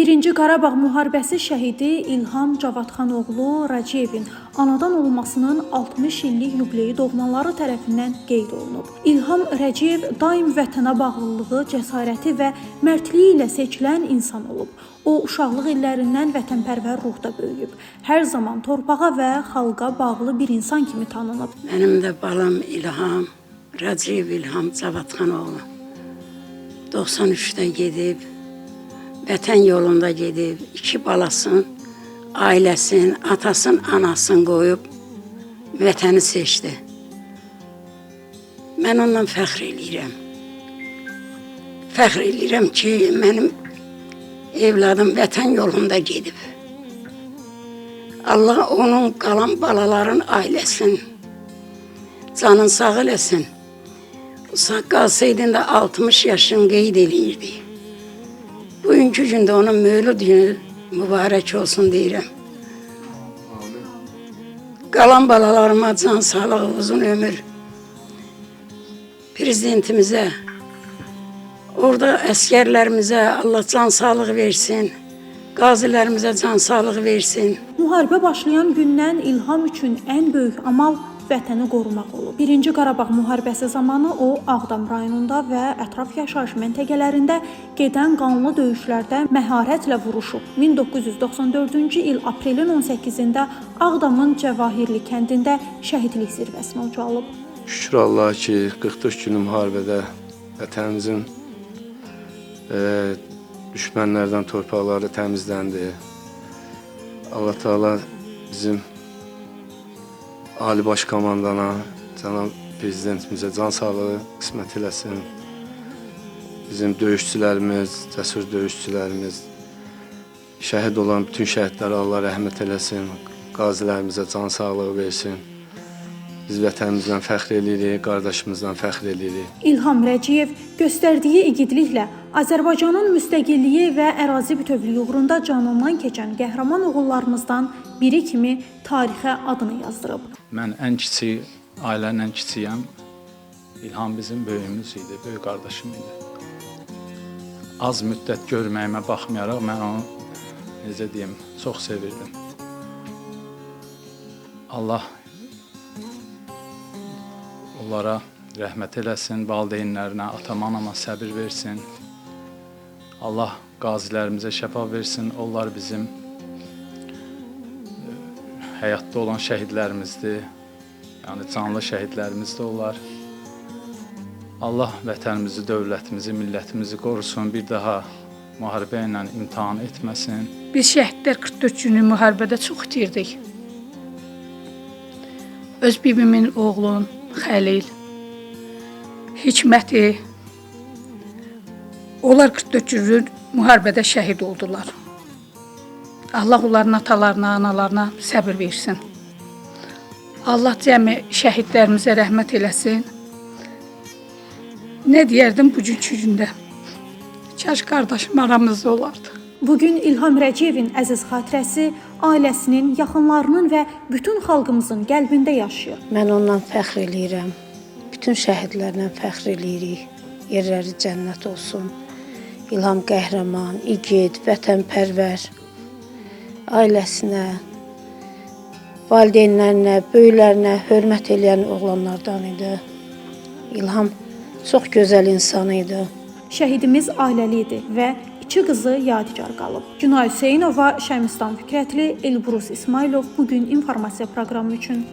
Birinci Qarabağ müharibəsi şəhidi İlham Cavadxanoğlu Rəciyevin anadan olmasının 60 illik yubileyi doğmaları tərəfindən qeyd olunub. İlham Rəciyev daim vətənə bağlılığı, cəsarəti və mərdliyi ilə seçilən insan olub. O, uşaqlıq illərindən vətənpərvər ruhda böyüyüb. Hər zaman torpağa və xalqa bağlı bir insan kimi tanınıb. Mənim də balam İlham, Rəciyev İlham Cavadxanoğlu 93-də gedib, vətən yolunda gedib, iki balasını, ailəsini, atasını, anasını qoyub vətəni seçdi. Mən ondan fəxr eləyirəm. Fəxr eləyirəm ki, mənim evladım vətən yolunda gedib. Allah onun qalan balaların ailəsini canını sağ eləsin. Sağ qalsaydın da 60 yaşını qeyd eləyirdi. Bugünkü gündə onun mövlud günü mübarək olsun deyirəm. Qalan balalarıma can sağlığı, uzun ömür. Prezidentimizə, orada əskərlərimizə Allah can sağlığı versin. Qazilərimizə can sağlığı versin. Müharibə başlayan gündən İlham üçün ən böyük amal vətəni qorumaq olub. Birinci Qarabağ müharibəsi zamanı o Ağdam rayonunda və ətraf yaşayış məntəqələrində gedən qanlı döyüşlərdə məharətlə vuruşub. 1994-cü il aprelin 18-də Ağdamın Cəvahirli kəndində şəhidlik zirvəsinə ucalıb. Şükür Allaha ki, 44 günlük müharibədə vətənimizin düşmənlərdən torpaqları təmizləndi. Allah Teala bizim Ali Baş Komandana, Cənab Prezidentimizə can sağlığı qismət eləsin. Bizim döyüşçülərimiz, cəsur döyüşçülərimiz, şəhid olan bütün şəhidlərə Allah rəhmət eləsin. Qazilərimizə can sağlığı versin. Biz vətənimizdən fəxr edirik, qardaşımızdan fəxr edirik. İlham Rəciyev göstərdiyi igidliklə Azərbaycanın müstəqilliyi və ərazi bütövlüyü uğrunda canından keçən qəhrəman oğullarımızdan biri kimi tarixə adını yazdırıb. Mən ən kiçik, ailənin ən kiçiyəm. İlham bizim böyüyümüz idi, böyük qardaşım idi. Az müddət görməyimə baxmayaraq mən onu, necə deyim, çox sevirdim. Allah onlara rəhmət eləsin, valideynlərinə, atama, anama səbir versin. Allah qazilərimizə şəfa versin. Onlar bizim həyatda olan şəhidlərimizdir. Yəni canlı şəhidlərimizdir onlar. Allah vətənimizi, dövlətimizi, millətimizi qorusun. Bir daha müharibə ilə imtahan etməsin. Biz şəhidlər 44 günlük müharibədə çox itirdik. Öz bibimin oğlun, Xəlil, Hikməti, onlar 44 günlük müharibədə şəhid oldular. Allah onların atalarına, analarına səbir versin. Allah cəmi şəhidlərimizə rəhmət eləsin. Nə deyərdim bugünkü gündə? Kaş qardaşım aramızda olardı. Bugün İlham Rəciyevin əziz xatirəsi ailəsinin, yaxınlarının və bütün xalqımızın qəlbində yaşayır. Mən ondan fəxr eləyirəm. Bütün şəhidlərlə fəxr eləyirik. Yerləri cənnət olsun. İlham qəhrəman, igid, vətənpərvər, ailəsinə, valideynlərinə, böyüklərinə hörmət eləyən oğlanlardan idi. İlham çox gözəl insan idi. Şəhidimiz ailəli idi və iki qızı yadigar qalıb. Günay Hüseynova, Şəmistan Fikrətli, Elbrus İsmailov bugün informasiya proqramı üçün.